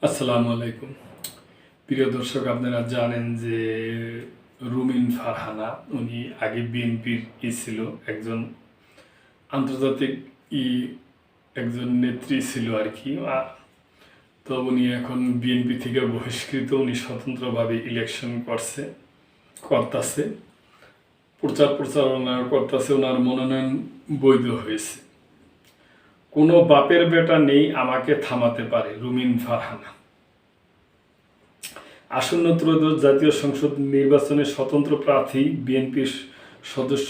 আসসালামু আলাইকুম। প্রিয় দর্শক, আপনারা জানেন যে রুমিন ফারহানা উনি আগে বিএনপির ছিল, একজন আন্তর্জাতিক ই একজন নেত্রী ছিল আর কি। তো উনি এখন বিএনপি থেকে বহিষ্কৃত। উনি স্বতন্ত্রভাবে ইলেকশন করতেছে, প্রচারণা করতেছে। ওনার মনোনয়ন বৈধ হয়েছে। কোনো বাপের বেটা নেই আমাকে থামাতে পারে, রুমিন ফারহানা। আসন্ন ত্রয়োদশ জাতীয় সংসদ নির্বাচনে স্বতন্ত্র প্রার্থী বিএনপির সদস্য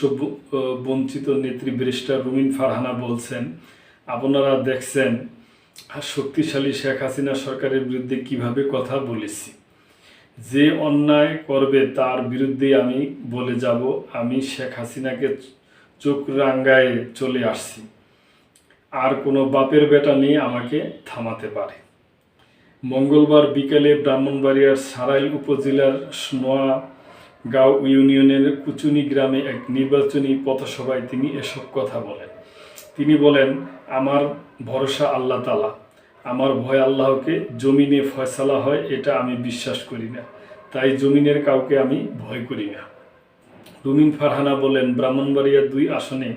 বঞ্চিত নেত্রী ব্যারিস্টার রুমিন ফারহানা বলছেন, আপনারা দেখছেন শক্তিশালী শেখ হাসিনা সরকারের বিরুদ্ধে কিভাবে কথা বলেছি। যে অন্যায় করবে তার বিরুদ্ধে আমি বলে যাব, আমি শেখ হাসিনাকে চোখ রাঙ্গায় চলে আসছি, আর কোনো বাপের বেটা নেই আমাকে থামাতে পারে। মঙ্গলবার বিকেলে ব্রাহ্মণবাড়িয়ার সারাইল উপজেলার নোয়াগাঁও ইউনিয়নের কুচুনি গ্রামে এক নির্বাচনী পথসভায় তিনি এসব কথা বলেন। তিনি বলেন, আমার ভরসা আল্লাহ তাআলা, আমার ভয় আল্লাহকে। জমিনে ফয়সালা হয় এটা আমি বিশ্বাস করি না, তাই জমিনের কাউকে আমি ভয় করি না। রুমিন ফারহানা বলেন, ব্রাহ্মণবাড়িয়া 2 আসনে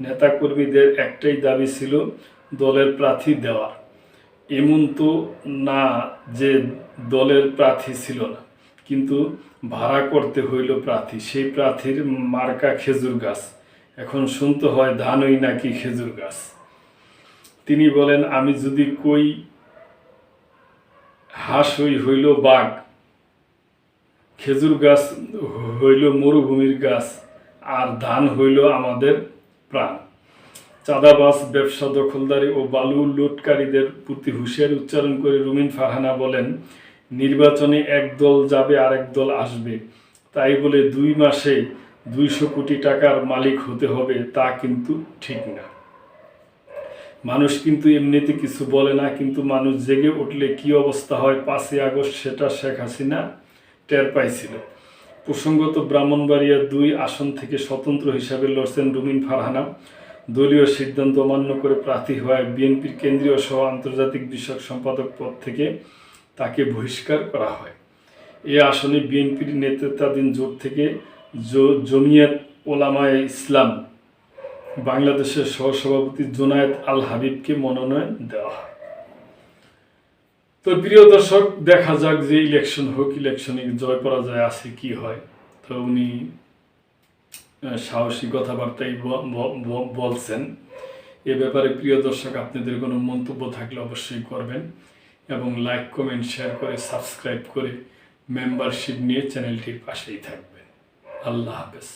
নেতাকর্মীদের একটাই দাবি ছিল দলের প্রার্থী দেওয়ার। এমন তো না যে দলের প্রার্থী ছিল না, কিন্তু ভাড়া করতে হইল প্রার্থী। সেই প্রার্থীর মার্কা খেজুর গাছ। এখন শুনতে হয় ধানই নাকি খেজুর গাছ। তিনি বলেন, আমি যদি কই হাঁস হইল বাঘ, খেজুর গাছ হইল মরুভূমির গাছ, আর ধান হইল আমাদের প্রাণ। চাঁদাবাজ, ব্যবসা দখলদারি ও বালু লুটকারীদের প্রতি হুঁশিয়ারি উচ্চারণ করে রুমিন ফারহানা বলেন, নির্বাচনে এক দল যাবে আর এক দল আসবে, তাই বলে 2 মাসে 200 কোটি টাকার মালিক হতে হবে তা কিন্তু ঠিক না। মানুষ কিন্তু এমনিতে কিছু বলে না, কিন্তু মানুষ জেগে উঠলে কি অবস্থা হয় 5ই আগস্ট সেটা শেখ হাসিনা টের পাইছিল। প্রসঙ্গত, ব্রাহ্মণবাড়িয়া 2 আসন থেকে স্বতন্ত্র হিসাবে লড়ছেন রুমিন ফারহানা। দলীয় সিদ্ধান্ত অমান্য করে প্রার্থী হওয়ায় বিএনপির কেন্দ্রীয় সহ আন্তর্জাতিক বিষয়ক সম্পাদক পদ থেকে তাকে বহিষ্কার করা হয়। এ আসনে বিএনপির নেতৃত্বাধীন জোট থেকে জমিয়ত ওলামায়ে ইসলাম বাংলাদেশের সহসভাপতি জোনায়েদ আল হাবিবকে মনোনয়ন দেওয়া হয়। তো প্রিয় দর্শক, দেখা যাক যে ইলেকশন হোক, ইলেকশনে জয় পরাজয় আছে কি হয়। তো উনি সাহসী কথাবার্তাই বলছেন। এ ব্যাপারে প্রিয় দর্শক, আপনাদের কোনো মন্তব্য থাকলে অবশ্যই করবেন এবং লাইক, কমেন্ট, শেয়ার করে সাবস্ক্রাইব করে মেম্বারশিপ নিয়ে চ্যানেলটির পাশেই থাকবেন। আল্লাহ হাফেজ।